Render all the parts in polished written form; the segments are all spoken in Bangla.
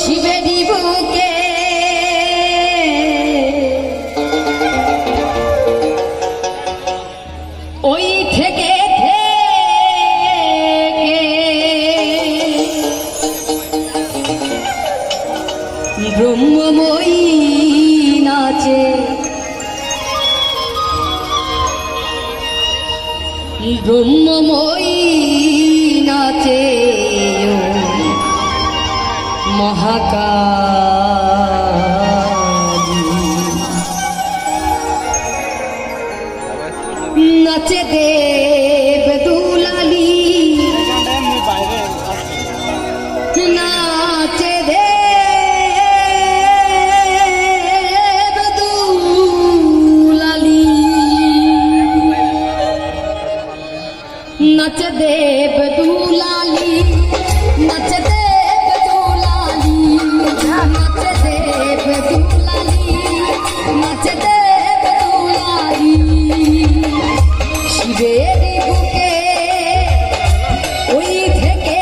শিবেরই বুকে ওই থেকে ব্রহ্মময়ী নাচে ব্রহ্মময়ী নাচে মহাকালী নাচে দেব দুলালী নাচে দেব দুলালী নাচে দেব দুলালী নাচে দেব দুলালী নাচে দেব দুলালী নাচে দেব দুলালী শিবেরই বুকে ওই থেকে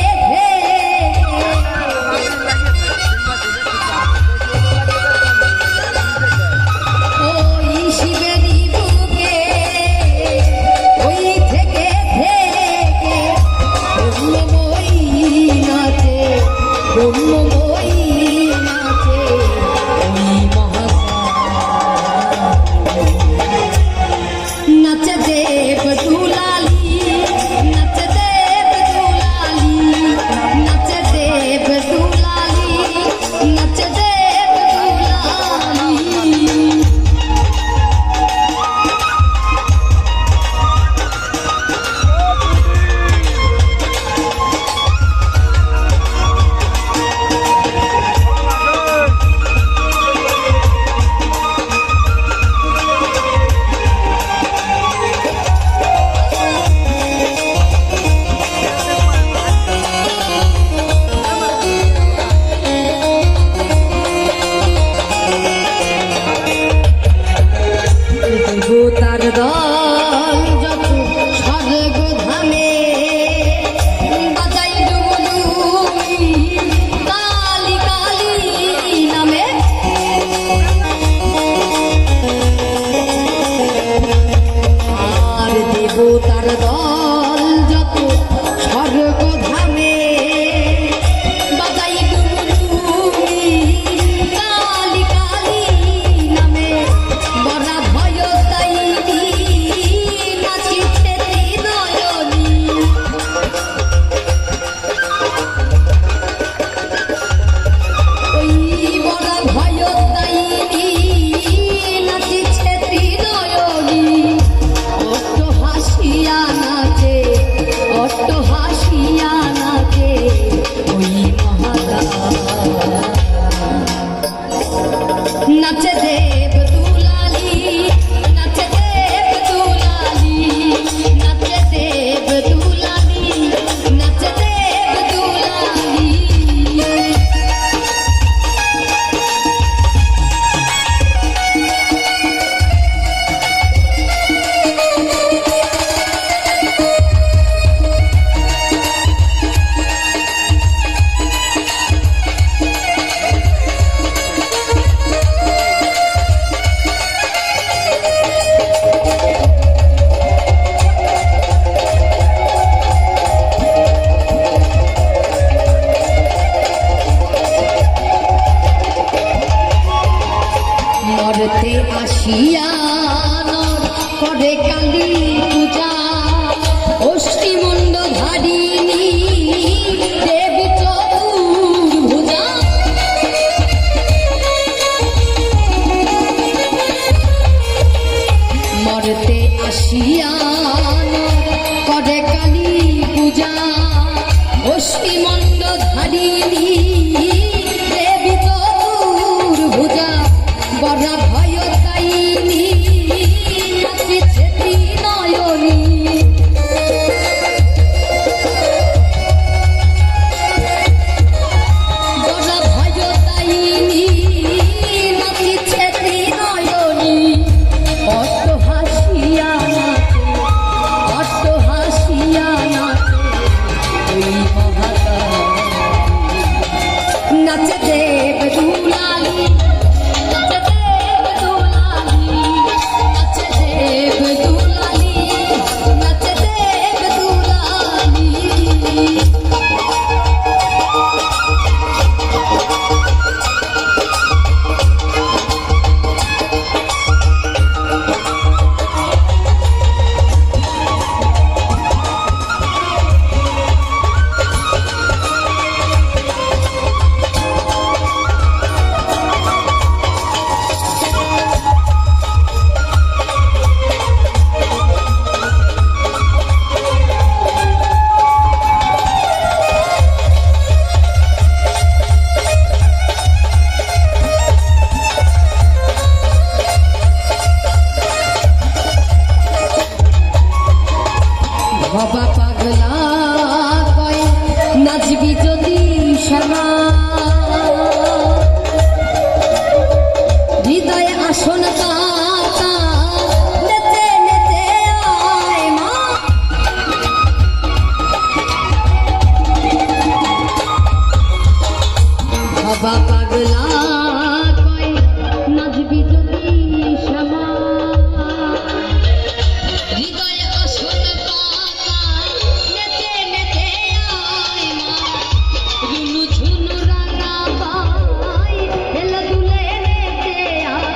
ওই শিবেরই বুকে ওই থেকে ব্রহ্মময়ী নাচে ব্রহ্মময়ী নাচে ওই মহাকালী নাচে দেব দুলা পাগলা কয় নাচবি যদি শ্যামা হৃদয়ে আসন পাতা নেচে নেচে আয় মা বাবা পাগলা কয় নাচবি যদি শ্যামা হৃদয়ে আসন পাতা নেচে নেচে আয় মা রুনু ঝুনু রাঙা পাই হেলা দুলে নেচে আয়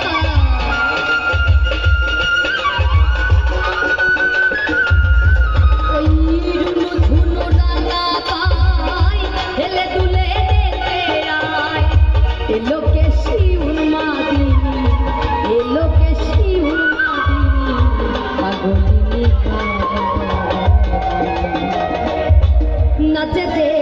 ওই রুনু ঝুনু রাঙা পাই হেলে দুলে নেচে আয় এলো কে শিউর মাদিনী এলো কে শিউর মাদিনী পাগলিনী নাচে দে